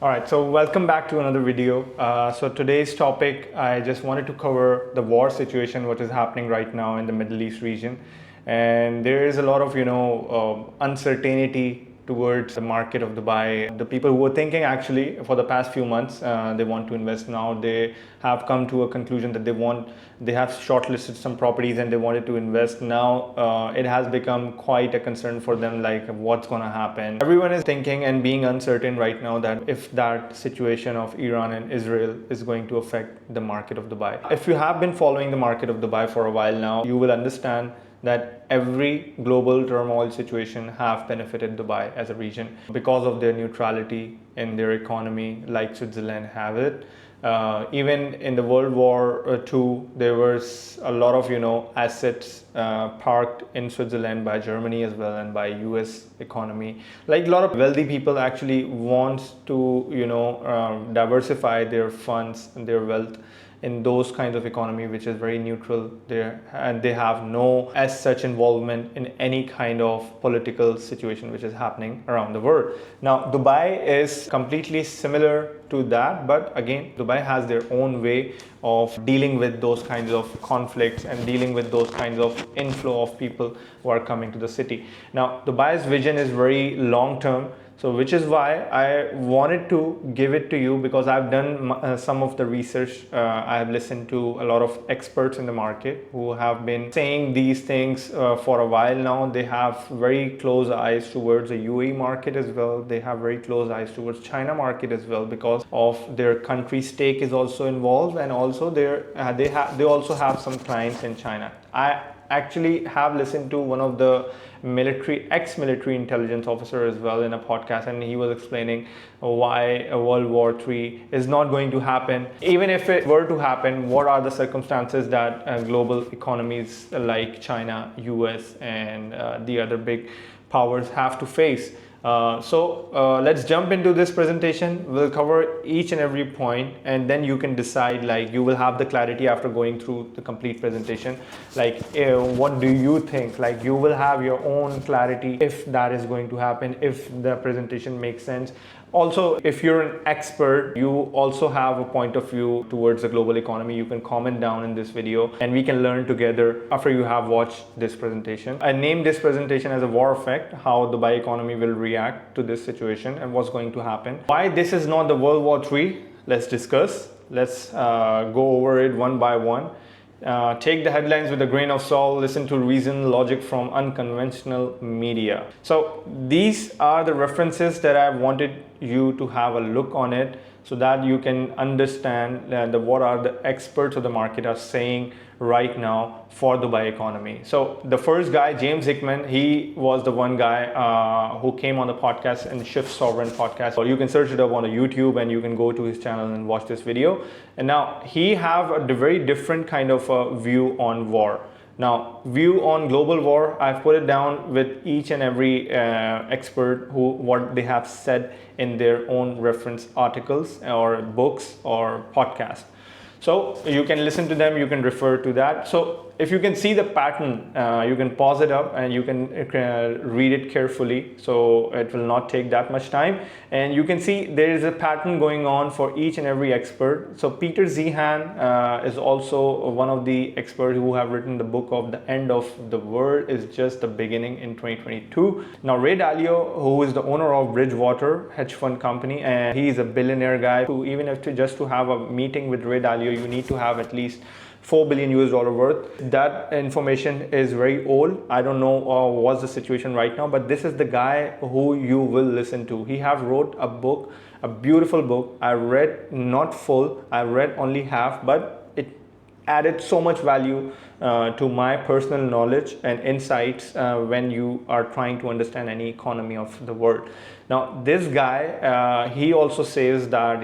All right, so welcome back to another video. So today's topic, I just wanted to cover the war situation, what is happening right now in the Middle East region. And there is a lot of, uncertainty towards the market of Dubai. The people who were thinking actually for the past few months, they want to invest now. They have come to a conclusion that they have shortlisted some properties and they wanted to invest. Now it has become quite a concern for them, like what's going to happen. Everyone is thinking and being uncertain right now that if that situation of Iran and Israel is going to affect the market of Dubai. If you have been following the market of Dubai for a while now, you will understand that every global turmoil situation have benefited Dubai as a region because of their neutrality in their economy, like Switzerland have it. Even in the World War II, there was a lot of assets parked in Switzerland by Germany as well and by U.S. economy. Like a lot of wealthy people actually want to diversify their funds and their wealth in those kinds of economy which is very neutral there, and they have no as such involvement in any kind of political situation which is happening around the world. Now Dubai is completely similar to that, but again Dubai has their own way of dealing with those kinds of conflicts and dealing with those kinds of inflow of people who are coming to the city. Now Dubai's vision is very long term, so which is why I wanted to give it to you, because I've done some of the research. I have listened to a lot of experts in the market who have been saying these things for a while now. They have very close eyes towards the UAE market as well. They have very close eyes towards China market as well, because of their country stake is also involved, and also they also have some clients in China. I actually have listened to one of the ex-military intelligence officer as well in a podcast, and he was explaining why a World War III is not going to happen. Even if it were to happen, what are the circumstances that global economies like China, US, and the other big powers have to face. Let's jump into this presentation. We'll cover each and every point, and then you can decide, like you will have the clarity after going through the complete presentation, like what do you think, like you will have your own clarity if that is going to happen, if the presentation makes sense. Also, if you're an expert, you also have a point of view towards the global economy, you can comment down in this video and we can learn together after you have watched this presentation. I named this presentation as a war effect, how the Dubai economy will react to this situation and what's going to happen. Why this is not the World War III, let's discuss. Let's go over it one by one. Take the headlines with a grain of salt, listen to reason, logic from unconventional media. So these are the references that I wanted you to have a look on it, so that you can understand what are the experts of the market are saying right now for Dubai economy. So the first guy, James Hickman, he was the one guy who came on the podcast and Shift Sovereign podcast. Or you can search it up on the YouTube and you can go to his channel and watch this video. And now he have a very different kind of view on war. Now, view on global war, I've put it down with each and every expert what they have said in their own reference articles or books or podcasts. So you can listen to them, you can refer to that. So if you can see the pattern, you can pause it up and you can read it carefully. So it will not take that much time. And you can see there is a pattern going on for each and every expert. So Peter Zeihan is also one of the experts who have written the book of The End of the World is Just the Beginning in 2022. Now Ray Dalio, who is the owner of Bridgewater hedge fund company, and he is a billionaire guy who, even if just to have a meeting with Ray Dalio, you need to have at least $4 billion worth. That information is very old. I don't know what's the situation right now, but this is the guy who you will listen to. He have wrote a book, a beautiful book. I read not full, I read only half, but it added so much value to my personal knowledge and insights when you are trying to understand any economy of the world. Now this guy, he also says that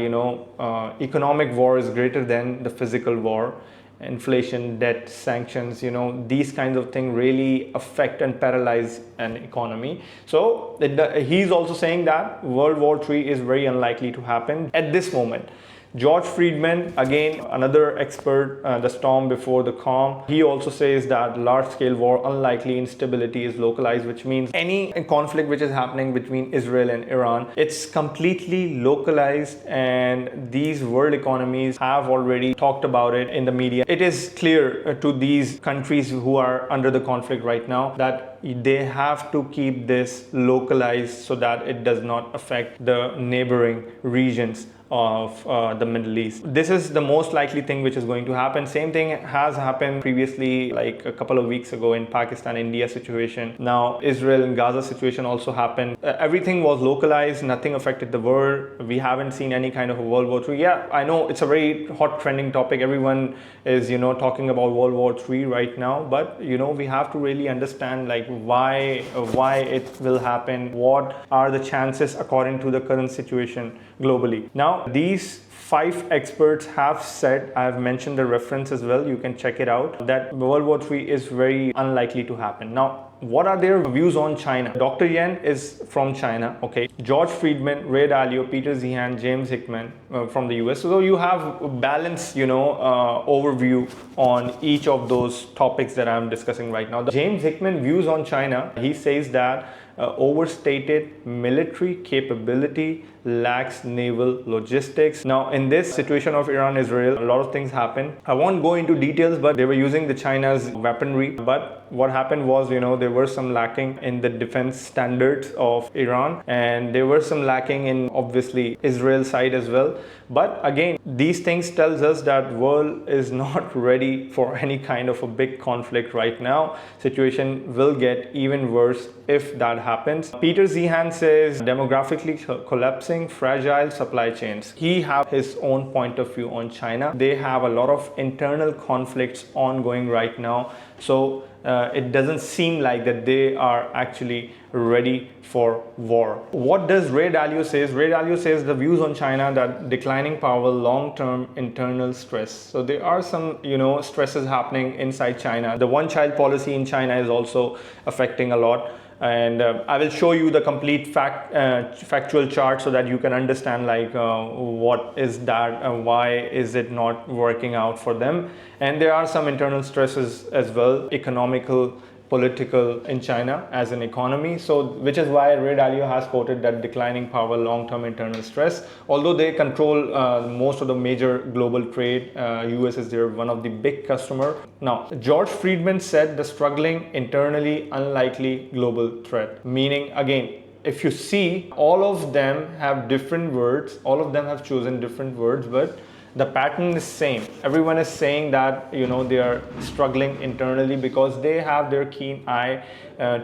economic war is greater than the physical war. Inflation, debt, sanctions, these kinds of things really affect and paralyze an economy. So he's also saying that World War III is very unlikely to happen at this moment. George Friedman, again, another expert, the storm before the calm. He also says that large-scale war, unlikely instability is localized, which means any conflict which is happening between Israel and Iran, it's completely localized, and these world economies have already talked about it in the media. It is clear to these countries who are under the conflict right now that they have to keep this localized so that it does not affect the neighboring regions of the Middle East. This is the most likely thing which is going to happen. Same thing has happened previously, like a couple of weeks ago in Pakistan-India situation. Now Israel and Gaza situation also happened. Everything was localized, nothing affected the world. We haven't seen any kind of a World War III. Yeah, I know it's a very hot trending topic. Everyone is, talking about World War III right now, but we have to really understand like why it will happen, what are the chances according to the current situation globally. Now, these 5 experts have said, I have mentioned the reference as well, you can check it out, that World War III is very unlikely to happen. Now, what are their views on China? Dr. Yan is from China, okay. George Friedman, Ray Dalio, Peter Zeihan, James Hickman from the US. So you have a balanced, overview on each of those topics that I'm discussing right now. James Hickman views on China, he says that overstated military capability, lacks naval logistics. Now, in this situation of Iran-Israel, a lot of things happen. I won't go into details, but they were using the China's weaponry. But what happened was, there were some lacking in the defense standards of Iran, and there were some lacking in, obviously, Israel side as well. But again, these things tells us that world is not ready for any kind of a big conflict right now. Situation will get even worse if that happens. Peter Zeihan says demographically collapsing, fragile supply chains. He has his own point of view on China. They have a lot of internal conflicts ongoing right now. So it doesn't seem like that they are actually ready for war. What does Ray Dalio says? Ray Dalio says the views on China that declining power, long-term internal stress. So there are some, stresses happening inside China. The one-child policy in China is also affecting a lot. And I will show you the complete factual chart so that you can understand like what is that and why is it not working out for them. And there are some internal stresses as well, economical, political in China as an economy. So which is why Ray Dalio has quoted that declining power, long-term internal stress. Although they control most of the major global trade, US is their one of the big customer. Now, George Friedman said the struggling internally unlikely global threat. Meaning, again, if you see, all of them have different words, all of them have chosen different words, but the pattern is same. Everyone is saying that they are struggling internally because they have their keen eye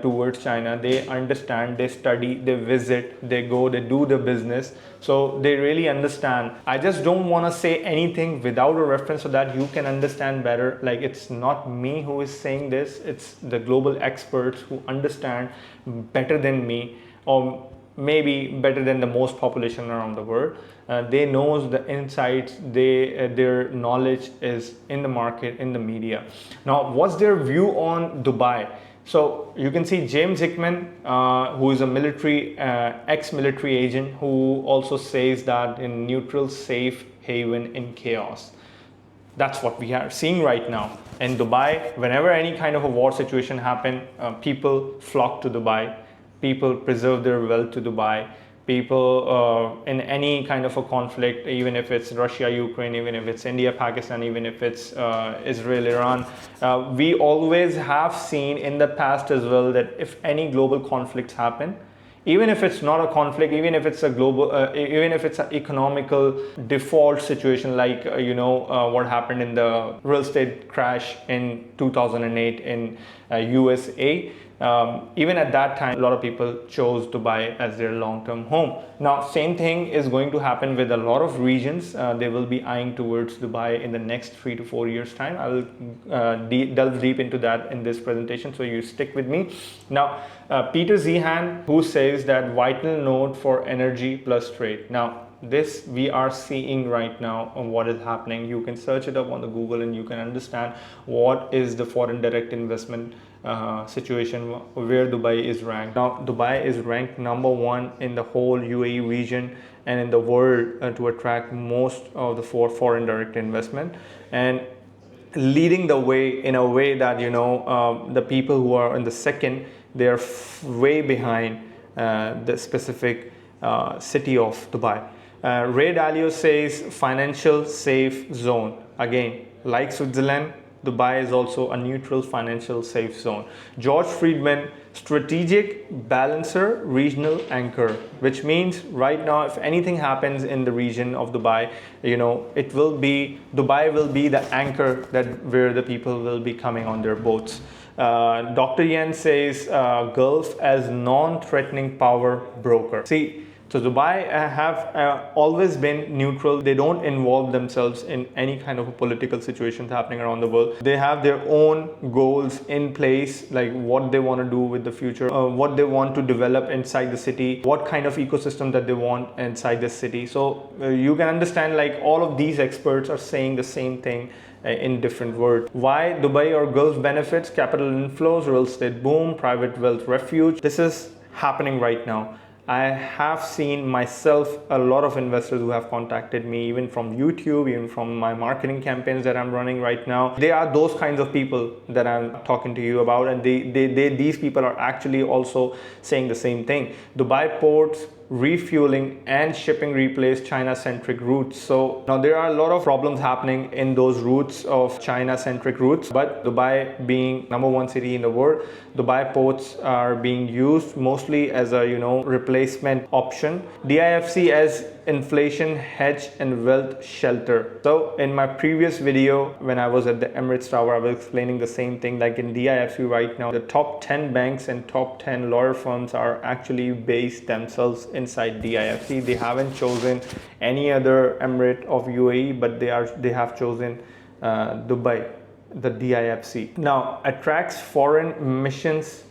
towards China. They understand, they study, they visit, they go, they do the business. So they really understand. I just don't want to say anything without a reference so that you can understand better. Like, it's not me who is saying this, it's the global experts who understand better than me, or maybe better than the most population around the world. They knows the insights, their knowledge is in the market, in the media. Now, what's their view on Dubai? So you can see James Hickman, who is a military, ex-military agent, who also says that in neutral, safe haven in chaos. That's what we are seeing right now. In Dubai, whenever any kind of a war situation happen, people flock to Dubai. People preserve their wealth to Dubai. People in any kind of a conflict, even if it's Russia, Ukraine, even if it's India, Pakistan, even if it's Israel, Iran, we always have seen in the past as well that if any global conflicts happen, even if it's not a conflict, even if it's a global, even if it's an economical default situation, like what happened in the real estate crash in 2008 in USA. Even at that time, a lot of people chose Dubai as their long-term home. Now, same thing is going to happen with a lot of regions. They will be eyeing towards Dubai in the next 3 to 4 years time. I will delve deep into that in this presentation, so you stick with me. Now, Peter Zeihan, who says that vital node for energy plus trade. Now, this we are seeing right now on what is happening. You can search it up on the Google and you can understand what is the foreign direct investment situation where Dubai is ranked. Now, Dubai is ranked #1 in the whole UAE region and in the world to attract most of the foreign direct investment, and leading the way in a way that the people who are in the second, they are way behind the specific city of Dubai. Ray Dalio says financial safe zone. Again, like Switzerland, Dubai is also a neutral financial safe zone. George Friedman, strategic balancer, regional anchor, which means right now if anything happens in the region of Dubai, Dubai will be the anchor that where the people will be coming on their boats. Dr. Yen says Gulf as non-threatening power broker. See, so Dubai have always been neutral. They don't involve themselves in any kind of a political situation happening around the world. They have their own goals in place, like what they want to do with the future, what they want to develop inside the city, what kind of ecosystem that they want inside the city. So you can understand, like, all of these experts are saying the same thing in different words. Why Dubai or Gulf benefits? Capital inflows, real estate boom, private wealth refuge. This is happening right now. I have seen myself a lot of investors who have contacted me, even from YouTube, even from my marketing campaigns that I'm running right now. They are those kinds of people that I'm talking to you about, and these people are actually also saying the same thing. Dubai ports, refueling and shipping replace China-centric routes. So now there are a lot of problems happening in those routes of China-centric routes, but Dubai being #1 city in the world, Dubai ports are being used mostly as a replacement option. DIFC as inflation hedge and wealth shelter. So in my previous video when I was at the Emirates Tower, I was explaining the same thing. Like in DIFC right now, the top 10 banks and top 10 lawyer firms are actually based themselves inside DIFC. They haven't chosen any other emirate of UAE, but they have chosen Dubai, the DIFC. Now attracts foreign missions,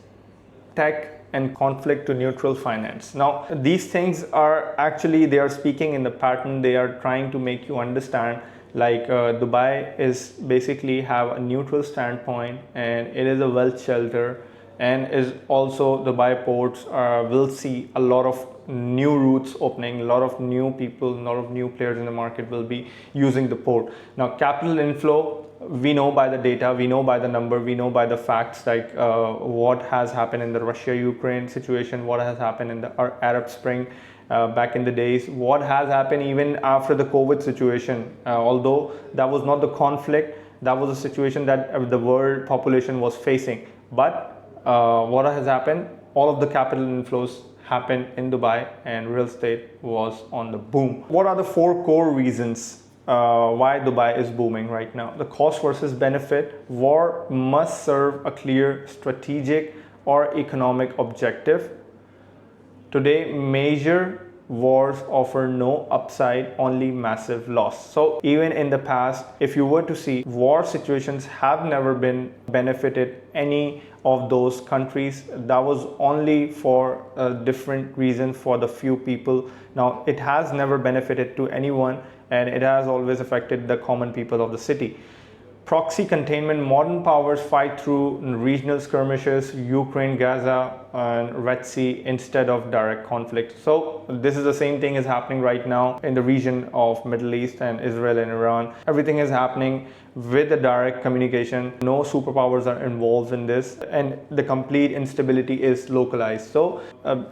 tech and conflict to neutral finance. Now these things are actually, they are speaking in the pattern. They are trying to make you understand, like Dubai is basically have a neutral standpoint, and it is a wealth shelter, and is also Dubai ports will see a lot of new routes opening, a lot of new people, a lot of new players in the market will be using the port. Now capital inflow, we know by the data, we know by the number, we know by the facts, like what has happened in the Russia-Ukraine situation, what has happened in the Arab Spring back in the days, what has happened even after the COVID situation. Although that was not the conflict, that was a situation that the world population was facing. But what has happened? All of the capital inflows happened in Dubai, and real estate was on the boom. What are the 4 core reasons why Dubai is booming right now? The cost versus benefit. War must serve a clear strategic or economic objective. Today, major wars offer no upside, only massive loss. So even in the past, if you were to see, war situations have never been benefited any of those countries. That was only for a different reason for the few people. Now it has never benefited to anyone, and it has always affected the common people of the city. Proxy containment. Modern powers fight through regional skirmishes, Ukraine, Gaza, and Red Sea, instead of direct conflict. So this is the same thing is happening right now in the region of Middle East and Israel and Iran. Everything is happening with the direct communication. No superpowers are involved in this, and the complete instability is localized. So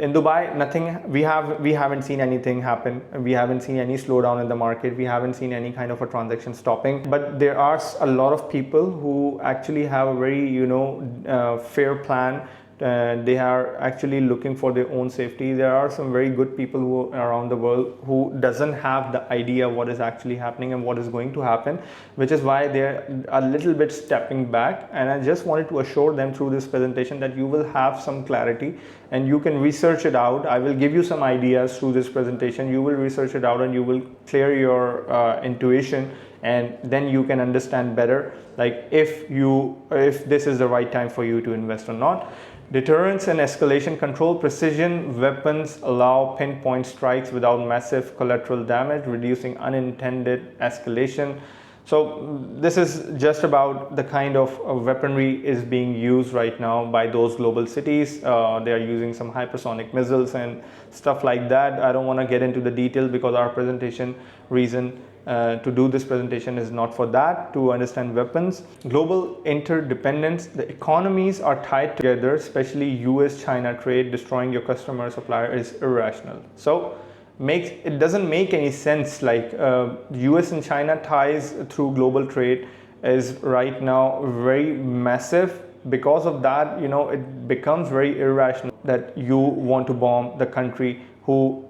in Dubai, nothing, we haven't seen anything happen. We haven't seen any slowdown in the market. We haven't seen any kind of a transaction stopping. But there are a lot of people who actually have a very fair plan. They are actually looking for their own safety. There are some very good people who around the world who doesn't have the idea what is actually happening and what is going to happen, which is why they're a little bit stepping back. And I just wanted to assure them through this presentation that you will have some clarity and you can research it out. I will give you some ideas through this presentation. You will research it out and you will clear your intuition, and then you can understand better, like if this is the right time for you to invest or not. Deterrence and escalation control. Precision weapons allow pinpoint strikes without massive collateral damage, reducing unintended escalation. So this is just about the kind of weaponry is being used right now by those global cities. They are using some hypersonic missiles and stuff like that. I don't want to get into the details because our presentation reason to do this presentation is not for that, to understand weapons. Global interdependence, the economies are tied together, especially US-China trade destroying your customer supplier is irrational. So it doesn't make any sense. Like US and China ties through global trade is right now very massive. Because of that, it becomes very irrational that you want to bomb the country who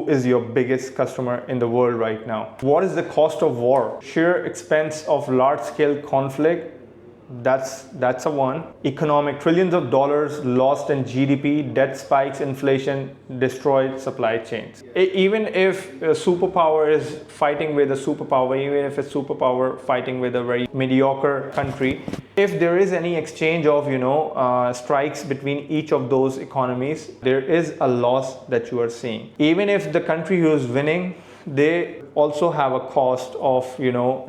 is your biggest customer in the world right now. What is the cost of war? Sheer expense of large-scale conflict. That's a one. Economic, trillions of dollars lost in GDP, debt spikes, inflation, destroyed supply chains. Even if a superpower is fighting with a superpower, even if a superpower fighting with a very mediocre country, if there is any exchange of strikes between each of those economies, there is a loss that you are seeing. Even if the country who is winning, they also have a cost of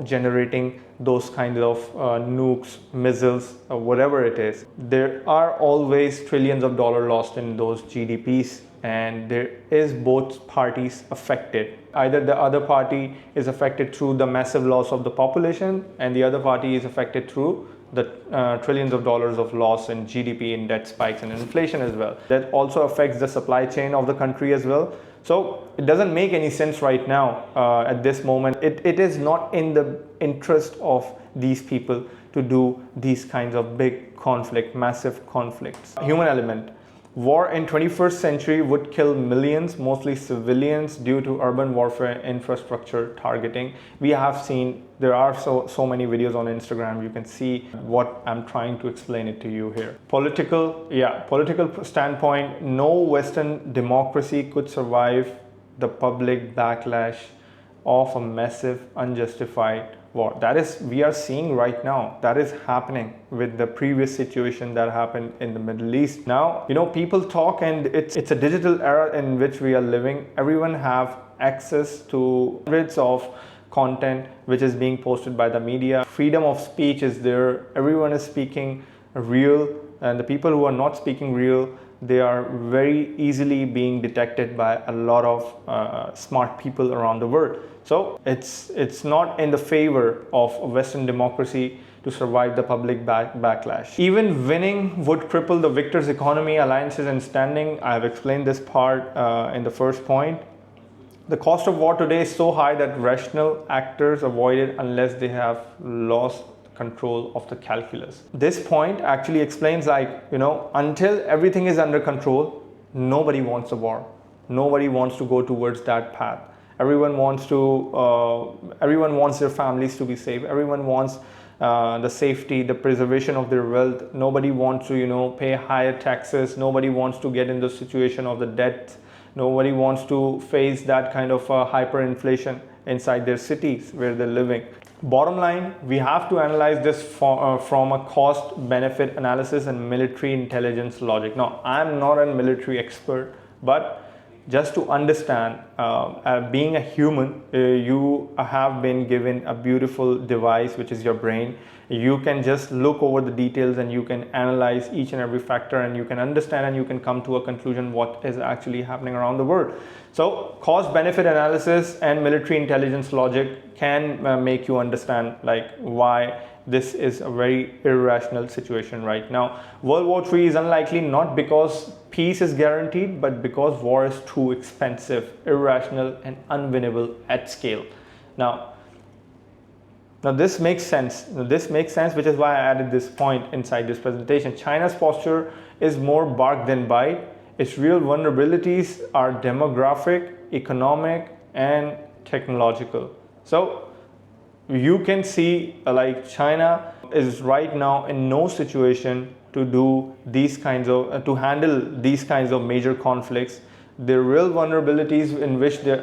generating those kinds of nukes, missiles, or whatever it is. There are always trillions of dollars lost in those GDPs, and there is both parties affected. Either the other party is affected through the massive loss of the population, and the other party is affected through the trillions of dollars of loss in GDP, in debt spikes and inflation as well. That also affects the supply chain of the country as well. So it doesn't make any sense right now at this moment. It is not in the interest of these people to do these kinds of big conflict, massive conflicts. Human element. War in 21st century would kill millions, mostly civilians, due to urban warfare infrastructure targeting. We have seen, there are so many videos on Instagram. You can see what I'm trying to explain it to you here. Political standpoint, no Western democracy could survive the public backlash of a massive, unjustified war. That is, we are seeing right now, that is happening with the previous situation that happened in the Middle East. Now, people talk, and it's a digital era in which we are living. Everyone have access to hundreds of content which is being posted by the media. Freedom of speech is there. Everyone is speaking real, and the people who are not speaking real, they are very easily being detected by a lot of smart people around the world. So it's not in the favor of Western democracy to survive the public backlash. Even winning would cripple the victor's economy, alliances, and standing. I have explained this part in the first point. The cost of war today is so high that rational actors avoid it unless they have lost control of the calculus. This point actually explains, until everything is under control, nobody wants a war. Nobody wants to go towards that path. Everyone wants their families to be safe. Everyone wants the safety, the preservation of their wealth. Nobody wants to, pay higher taxes. Nobody wants to get in the situation of the debt. Nobody wants to face that kind of hyperinflation inside their cities where they're living. Bottom line, we have to analyze this from a cost-benefit analysis and military intelligence logic. Now, I'm not a military expert, but just to understand, being a human, you have been given a beautiful device, which is your brain. You can just look over the details and you can analyze each and every factor, and you can understand and you can come to a conclusion what is actually happening around the world. So cost-benefit analysis and military intelligence logic can make you understand why this is a very irrational situation right now. World War III is unlikely, not because peace is guaranteed, but because war is too expensive, irrational, and unwinnable at scale. Now this makes sense. This makes sense, which is why I added this point inside this presentation. China's posture is more bark than bite. Its real vulnerabilities are demographic, economic, and technological. So you can see China is right now in no situation to do these kinds of to handle these kinds of major conflicts. The real vulnerabilities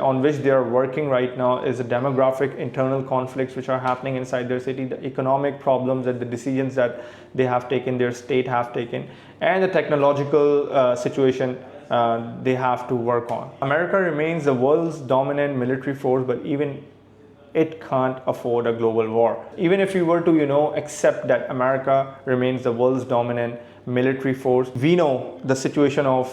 on which they are working right now is the demographic internal conflicts which are happening inside their city, the economic problems and the decisions that they have taken, their state have taken, and the technological situation they have to work on. America remains the world's dominant military force, but even it can't afford a global war. Even if you were to, accept that America remains the world's dominant military force, we know the situation of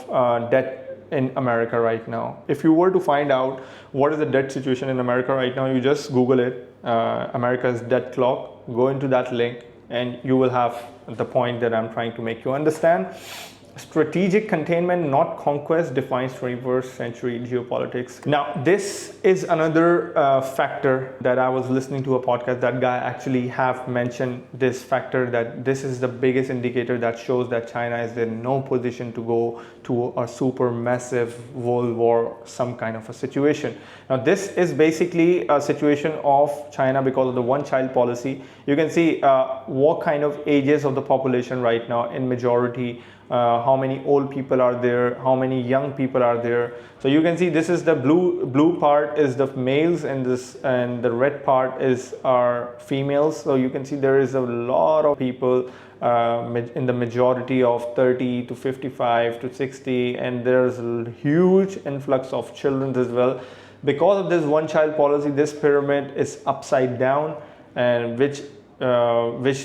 debt in America right now. If you were to find out what is the debt situation in America right now, you just Google it, America's debt clock, go into that link, and you will have the point that I'm trying to make you understand. Strategic containment, not conquest, defines 21st century geopolitics. Now, this is another factor that I was listening to a podcast. That guy actually have mentioned this factor, that this is the biggest indicator that shows that China is in no position to go to a super massive world war, some kind of a situation. Now, this is basically a situation of China because of the one-child policy. You can see what kind of ages of the population right now in majority. How many old people are there, how many young people are there. So you can see this is the blue part is the males, and the red part is our females. So you can see there is a lot of people in the majority of 30 to 55 to 60, and there's a huge influx of children as well. Because of this one child policy, this pyramid is upside down, and which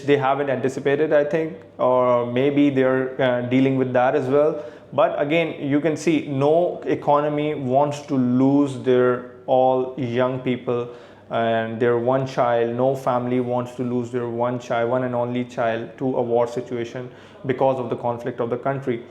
they haven't anticipated, I think, or maybe they're dealing with that as well. But again, you can see no economy wants to lose their all young people and their one child. No family wants to lose their one child, one and only child, to a war situation because of the conflict of the country.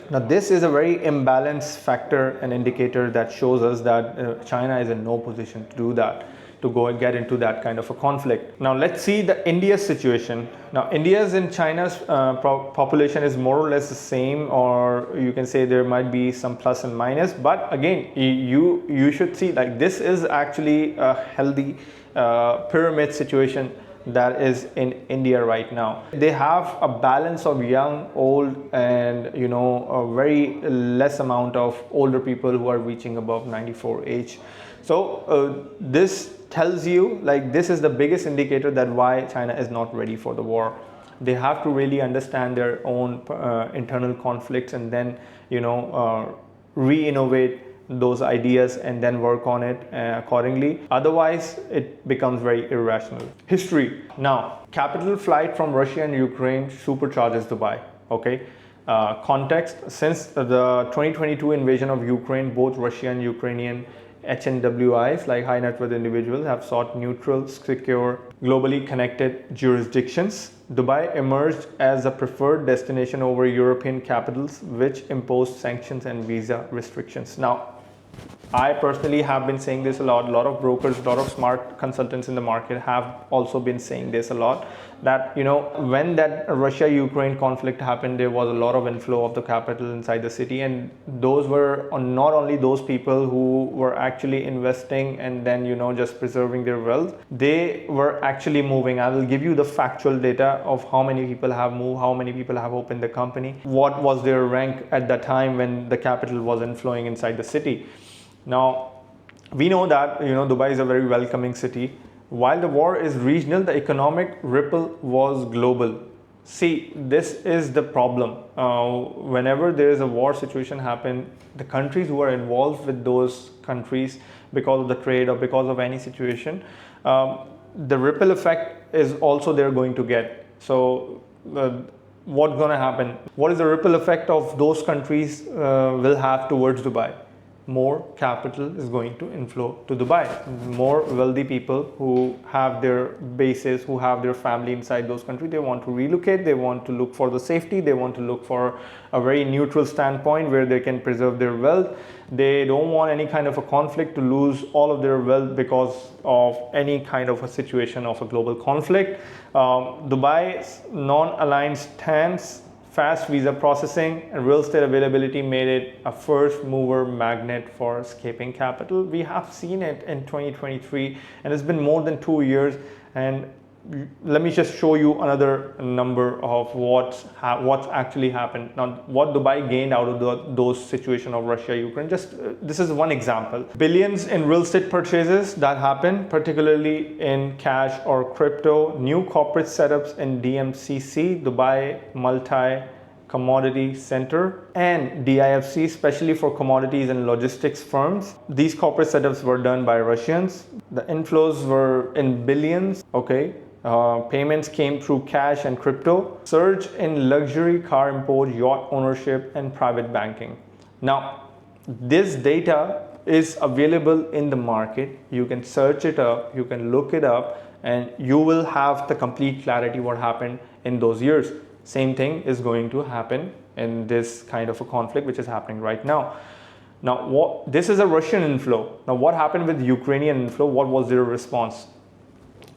Now, this is a very imbalanced factor and indicator that shows us that China is in no position to do that, to go and get into that kind of a conflict. Now, let's see the India situation. Now, India's and China's population is more or less the same, or you can say there might be some plus and minus. But again, you should see like this is actually a healthy pyramid situation that is in India right now. They have a balance of young, old, and a very less amount of older people who are reaching above 94 age. So this tells you like this is the biggest indicator that why China is not ready for the war. They have to really understand their own internal conflicts, and then re-innovate those ideas and then work on it accordingly. Otherwise, it becomes very irrational. History. Now, capital flight from Russia and Ukraine supercharges Dubai. Okay. Context: since the 2022 invasion of Ukraine, both Russia and Ukrainian HNWIs, like high net worth individuals, have sought neutral, secure, globally connected jurisdictions. Dubai emerged as a preferred destination over European capitals, which imposed sanctions and visa restrictions. Now, I personally have been saying this a lot of brokers, a lot of smart consultants in the market have also been saying this a lot, that when that Russia-Ukraine conflict happened, there was a lot of inflow of the capital inside the city, and those were not only those people who were actually investing and then just preserving their wealth, they were actually moving. I will give you the factual data of how many people have moved, how many people have opened the company, what was their rank at the time when the capital was inflowing inside the city. Now, we know that Dubai is a very welcoming city. While the war is regional, the economic ripple was global. See, this is the problem. Whenever there is a war situation happen, the countries who are involved with those countries because of the trade or because of any situation, the ripple effect is also they're going to get. So what's going to happen? What is the ripple effect of those countries will have towards Dubai? More capital is going to inflow to Dubai. More wealthy people who have their bases, who have their family inside those countries, they want to relocate, they want to look for the safety, they want to look for a very neutral standpoint where they can preserve their wealth. They don't want any kind of a conflict to lose all of their wealth because of any kind of a situation of a global conflict. Dubai's non-aligned stance, fast visa processing, and real estate availability made it a first mover magnet for escaping capital. We have seen it in 2023, and it's been more than 2 years. And let me just show you another number of what's actually happened. Now, what Dubai gained out of those situation of Russia, Ukraine. Just this is one example. Billions in real estate purchases that happened, particularly in cash or crypto. New corporate setups in DMCC, Dubai Multi commodity center, and DIFC, especially for commodities and logistics firms. These corporate setups were done by Russians. The inflows were in billions, okay? Payments came through cash and crypto. Surge in luxury car import, yacht ownership, and private banking. Now, this data is available in the market. You can search it up, you can look it up, and you will have the complete clarity what happened in those years. Same thing is going to happen in this kind of a conflict which is happening right now. Now, this is a Russian inflow. Now, what happened with Ukrainian inflow? What was their response?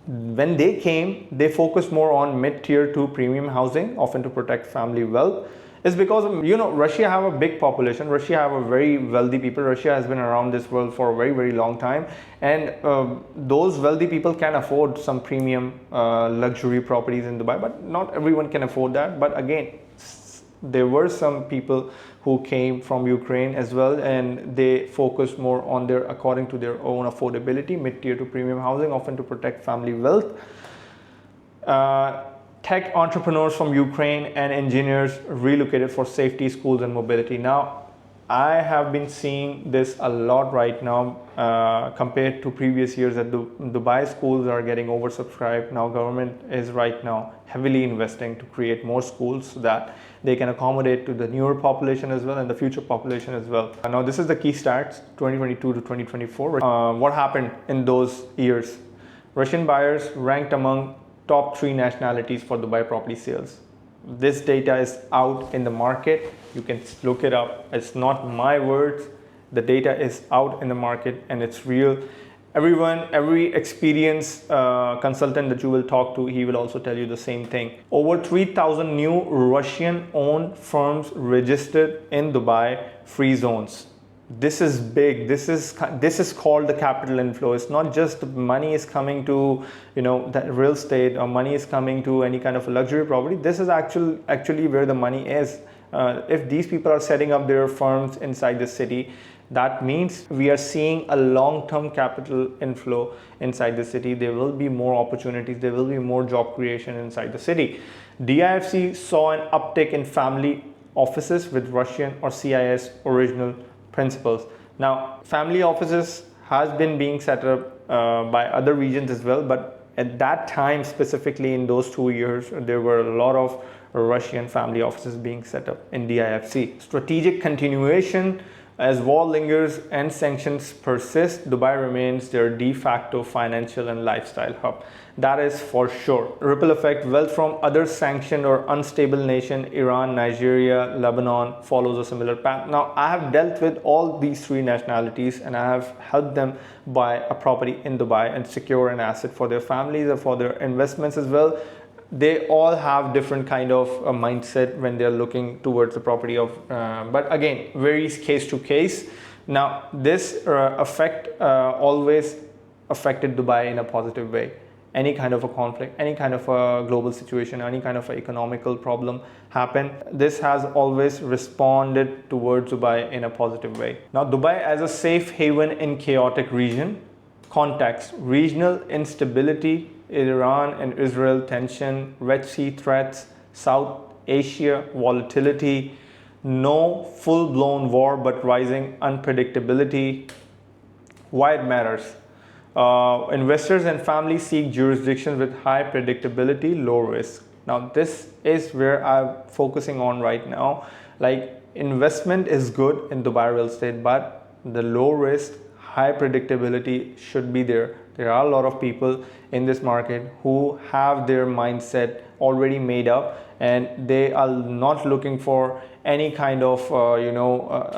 When they came, they focused more on mid-tier to premium housing, often to protect family wealth. It's because, Russia have a big population. Russia have a very wealthy people. Russia has been around this world for a very, very long time. And those wealthy people can afford some premium luxury properties in Dubai, but not everyone can afford that. But again, there were some people who came from Ukraine as well, and they focused more on according to their own affordability, mid-tier to premium housing, often to protect family wealth. Tech entrepreneurs from Ukraine and engineers relocated for safety, schools, and mobility. Now, I have been seeing this a lot right now compared to previous years that Dubai schools are getting oversubscribed. Now, government is right now heavily investing to create more schools so that they can accommodate to the newer population as well and the future population as well. Now, this is the key stats 2022 to 2024. What happened in those years? Russian buyers ranked among top 3 nationalities for Dubai property sales. This data is out in the market. You can look it up. It's not my words. The data is out in the market and it's real. Every experienced consultant that you will talk to, he will also tell you the same thing. Over 3,000 new Russian-owned firms registered in Dubai free zones. This is big. This is called the capital inflow. It's not just money is coming to that real estate, or money is coming to any kind of a luxury property. This is actually where the money is. If these people are setting up their firms inside the city, that means we are seeing a long-term capital inflow inside the city. There will be more opportunities. There will be more job creation inside the city. DIFC saw an uptick in family offices with Russian or CIS original principles. Now, family offices has been being set up by other regions as well, but at that time, specifically in those 2 years, there were a lot of Russian family offices being set up in DIFC. Strategic continuation. As war lingers and sanctions persist, Dubai remains their de facto financial and lifestyle hub. That is for sure. Ripple effect, wealth from other sanctioned or unstable nation, Iran, Nigeria, Lebanon, follows a similar path. Now, I have dealt with all these 3 nationalities and I have helped them buy a property in Dubai and secure an asset for their families or for their investments as well. They all have different kind of mindset when they're looking towards the property of, but again, varies case to case. Now, this effect always affected Dubai in a positive way. Any kind of a conflict, any kind of a global situation, any kind of an economical problem happen, this has always responded towards Dubai in a positive way. Now, Dubai as a safe haven in chaotic region. Context, regional instability, Iran and Israel tension, Red Sea threats, South Asia volatility, no full-blown war but rising unpredictability. Why it matters? Investors and families seek jurisdictions with high predictability, low risk. Now, this is where I'm focusing on right now. Like, investment is good in Dubai real estate, but the low risk, high predictability should be there. There are a lot of people in this market who have their mindset already made up and they are not looking for any kind of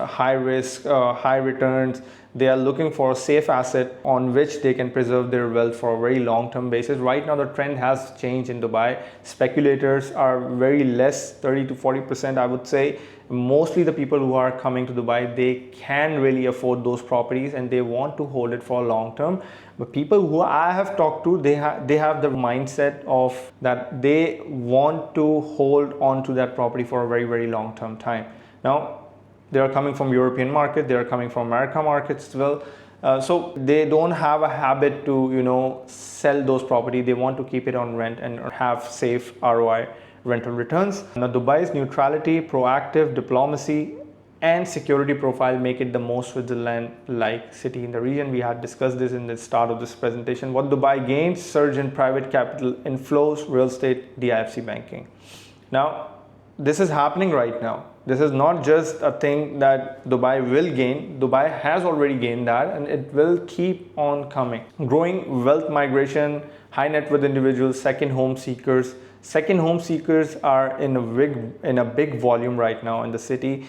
high risk, high returns. They are looking for a safe asset on which they can preserve their wealth for a very long-term basis. Right now, the trend has changed in Dubai. Speculators are very less, 30 to 40%, I would say. Mostly the people who are coming to Dubai, they can really afford those properties and they want to hold it for a long term. But people who I have talked to, they have the mindset of that they want to hold on to that property for a very, very long term time. Now, they are coming from European market, they are coming from America markets as well. So they don't have a habit to, sell those property. They want to keep it on rent and have safe ROI rental returns. Now, Dubai's neutrality, proactive diplomacy, and security profile make it the most Switzerland-like city in the region. We had discussed this in the start of this presentation. What Dubai gains: surge in private capital inflows, real estate, DIFC banking. Now, this is happening right now. This is not just a thing that Dubai will gain. Dubai has already gained that, and it will keep on coming. Growing wealth migration, high net worth individuals, second home seekers. Second home seekers are in a big volume right now in the city,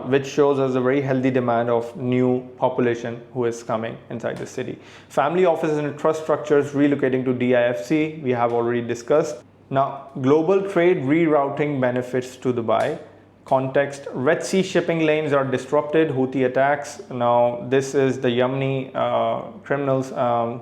which shows us a very healthy demand of new population who is coming inside the city. Family offices and trust structures relocating to DIFC, we have already discussed. Now, global trade rerouting benefits to Dubai. Context: Red Sea shipping lanes are disrupted, Houthi attacks. Now, this is the Yemeni criminals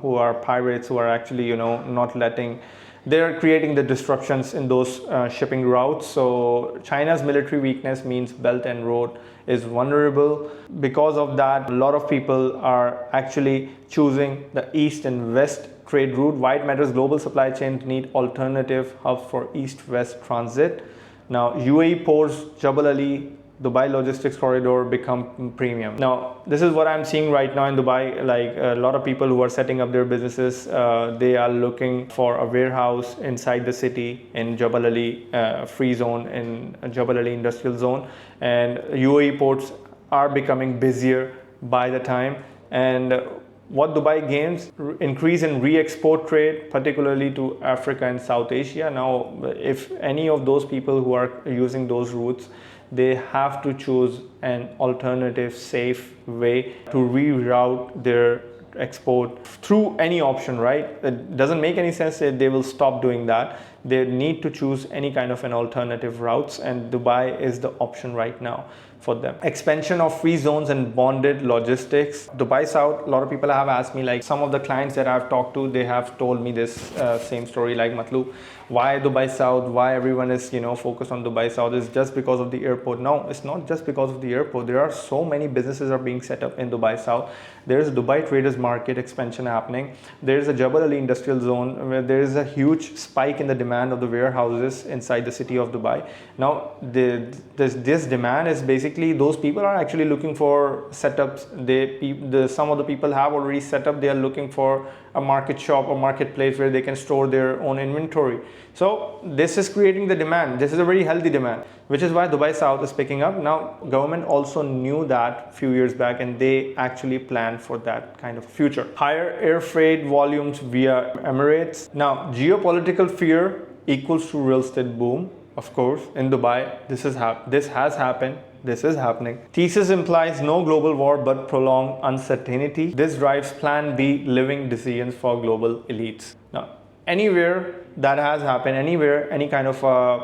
who are pirates, who are actually, not letting, they're creating the disruptions in those shipping routes. So China's military weakness means Belt and Road is vulnerable. Because of that, a lot of people are actually choosing the east and west trade route. Why it matters: global supply chains need alternative hubs for east-west transit. Now, UAE ports, Jebel Ali, Dubai logistics corridor become premium. Now, this is what I'm seeing right now in Dubai. Like a lot of people who are setting up their businesses, they are looking for a warehouse inside the city in Jebel Ali free zone, in Jebel Ali industrial zone, and UAE ports are becoming busier by the time. And what Dubai gains: increase in re-export trade, particularly to Africa and South Asia. Now, if any of those people who are using those routes, they have to choose an alternative, safe way to reroute their export through any option, right? It doesn't make any sense that they will stop doing that. They need to choose any kind of an alternative routes, and Dubai is the option right now for them. Expansion of free zones and bonded logistics. Dubai South, a lot of people have asked me, like some of the clients that I've talked to, they have told me this same story, like, Matlu, why Dubai South, why everyone is focused on Dubai South, is just because of the airport. No, it's not just because of the airport. There are so many businesses are being set up in Dubai South. There is a Dubai Traders Market expansion happening. There is a Jebel Ali industrial zone where there is a huge spike in the demand of the warehouses inside the city of Dubai. Now, this demand is basically, those people are actually looking for setups. Some of the people have already set up. They are looking for a market shop or marketplace where they can store their own inventory. So this is creating the demand. This is a very healthy demand, which is why Dubai South is picking up. Now, government also knew that a few years back, and they actually planned for that kind of future. Higher air freight volumes via Emirates. Now, geopolitical fear equals to real estate boom. Of course, in Dubai, this has happened. This is happening. Thesis implies no global war but prolonged uncertainty. This drives Plan B living decisions for global elites. Now, anywhere that has happened, anywhere any kind of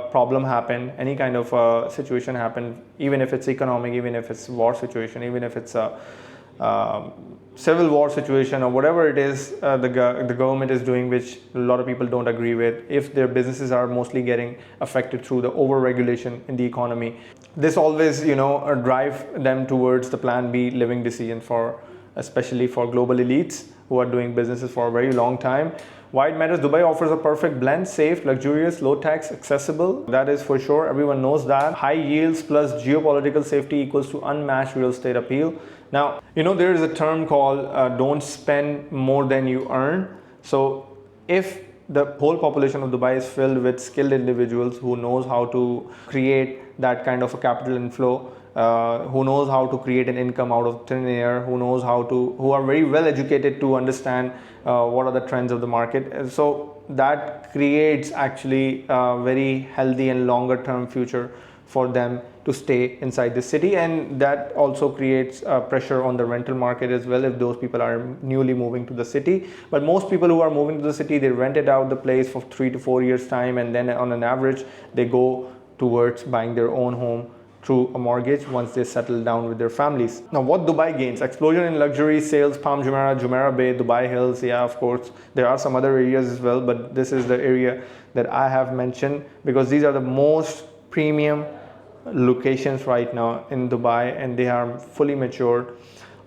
problem happened, any kind of situation happened, even if it's economic, even if it's war situation, even if it's a civil war situation or whatever it is, the government is doing, which a lot of people don't agree with, if their businesses are mostly getting affected through the over-regulation in the economy, this always drive them towards the Plan B living decision, for especially for global elites who are doing businesses for a very long time. Why it matters: Dubai offers a perfect blend: safe, luxurious, low tax, accessible. That is for sure. Everyone knows that. High yields plus geopolitical safety equals to unmatched real estate appeal. Now, there is a term called don't spend more than you earn. So if the whole population of Dubai is filled with skilled individuals who knows how to create that kind of a capital inflow, who knows how to create an income out of thin air, who are very well educated to understand what are the trends of the market. And so that creates actually a very healthy and longer term future for them to stay inside the city, and that also creates pressure on the rental market as well if those people are newly moving to the city. But most people who are moving to the city, they rent it out the place for 3 to 4 years time, and then on an average they go towards buying their own home through a mortgage once they settle down with their families. Now, what Dubai gains: explosion in luxury sales, Palm Jumeirah, Jumeirah Bay, Dubai Hills. Yeah, of course, there are some other areas as well, but this is the area that I have mentioned because these are the most premium locations right now in Dubai, and they are fully matured.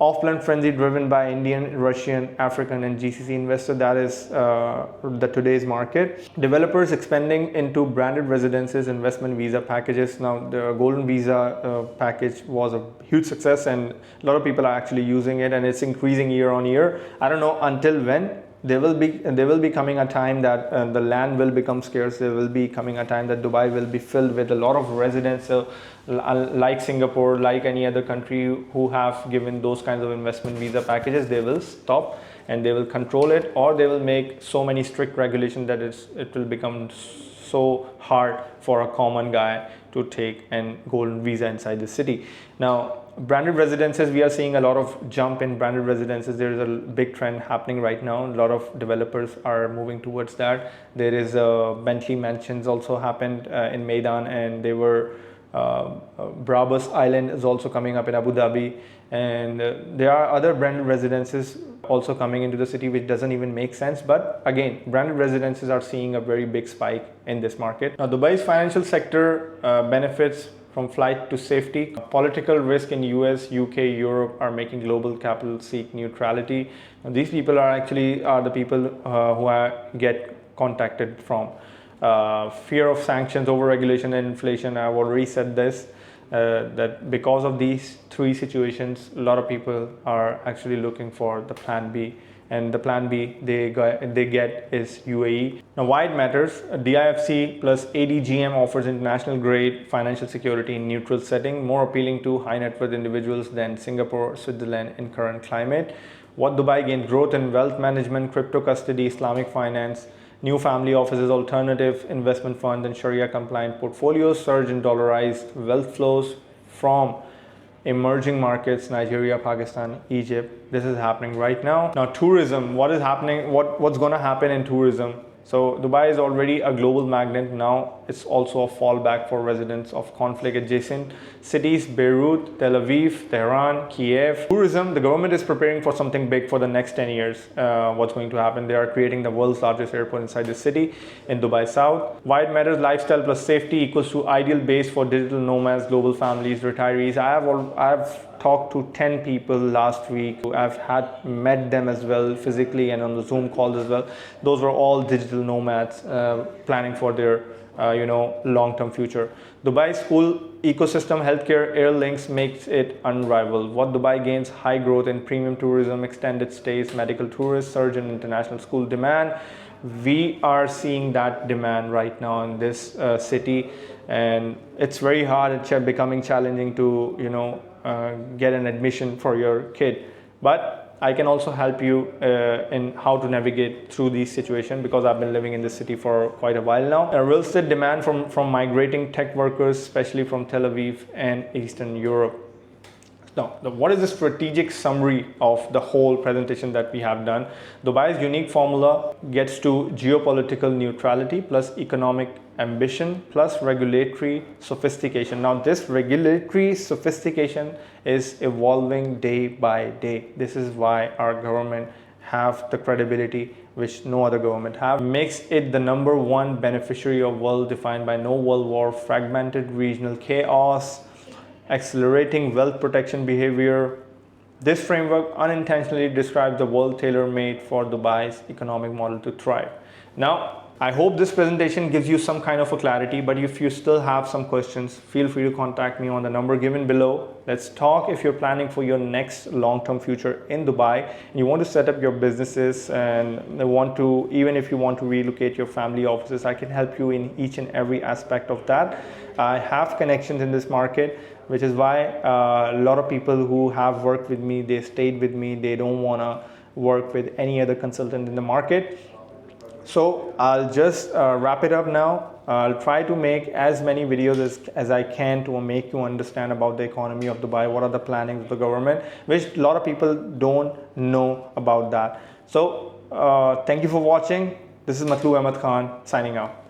off-plan frenzy driven by Indian, Russian, African, and GCC investor. That is the today's market. Developers expanding into branded residences, investment visa packages. Now, the Golden Visa package was a huge success, and a lot of people are actually using it, and it's increasing year on year. I don't know until when. There will be coming a time that the land will become scarce. There will be coming a time that Dubai will be filled with a lot of residents, like Singapore, like any other country who have given those kinds of investment visa packages. They will stop and they will control it, or they will make so many strict regulations that it will become so hard for a common guy to take a golden visa inside the city. Now, branded residences, we are seeing a lot of jump in branded residences. There is a big trend happening right now. A lot of developers are moving towards that. There is Bentley Mansions also happened in Meydan, and they were Brabus Island is also coming up in Abu Dhabi, and there are other branded residences also coming into the city, which doesn't even make sense. But again, branded residences are seeing a very big spike in this market. Now, Dubai's financial sector benefits from flight to safety. Political risk in US, UK, Europe are making global capital seek neutrality. Now, these people are the people who get contacted from. Fear of sanctions, overregulation, and inflation. I've already said this, that because of these three situations, a lot of people are actually looking for the plan B. And the plan B they get is UAE. Now, why it matters? DIFC plus ADGM offers international grade financial security in neutral setting, more appealing to high net worth individuals than Singapore, Switzerland in current climate. What Dubai gained: growth in wealth management, crypto custody, Islamic finance, new family offices, alternative investment funds, and Sharia compliant portfolios, surge in dollarized wealth flows from emerging markets, Nigeria, Pakistan, Egypt. This is happening right now. Now, tourism, what is happening? What's going to happen in tourism? So Dubai is already a global magnet. Now it's also a fallback for residents of conflict adjacent cities: Beirut, Tel Aviv, Tehran, Kiev. Tourism, the government is preparing for something big for the next 10 years. What's going to happen? They are creating the world's largest airport inside the city in Dubai South. Why it matters: lifestyle plus safety equals to ideal base for digital nomads, global families, retirees. I've talked to 10 people last week. I've met them as well physically and on the Zoom calls as well. Those were all digital nomads planning for their long-term future. Dubai school ecosystem, healthcare, air links makes it unrivaled. What Dubai gains: high growth in premium tourism, extended stays, medical tourists, surge in international school demand. We are seeing that demand right now in this city, and it's very hard. It's becoming challenging to get an admission for your kid, but I can also help you in how to navigate through these situations, because I've been living in this city for quite a while now. A real estate demand from migrating tech workers, especially from Tel Aviv and Eastern Europe. Now, what is the strategic summary of the whole presentation that we have done? Dubai's unique formula gets to geopolitical neutrality plus economic ambition plus regulatory sophistication. Now, this regulatory sophistication is evolving day by day. This is why our government have the credibility which no other government have. Makes it the #1 beneficiary of world defined by no world war, fragmented regional chaos, accelerating wealth protection behavior. This framework unintentionally describes the world tailor-made for Dubai's economic model to thrive. Now, I hope this presentation gives you some kind of a clarity, but if you still have some questions, feel free to contact me on the number given below. Let's talk. If you're planning for your next long-term future in Dubai and you want to set up your businesses and even if you want to relocate your family offices, I can help you in each and every aspect of that. I have connections in this market, which is why a lot of people who have worked with me, they stayed with me. They don't want to work with any other consultant in the market. So I'll just wrap it up now. I'll try to make as many videos as I can to make you understand about the economy of Dubai, what are the plannings of the government, which a lot of people don't know about that. So thank you for watching. This is Matlub Ahmed Khan signing out.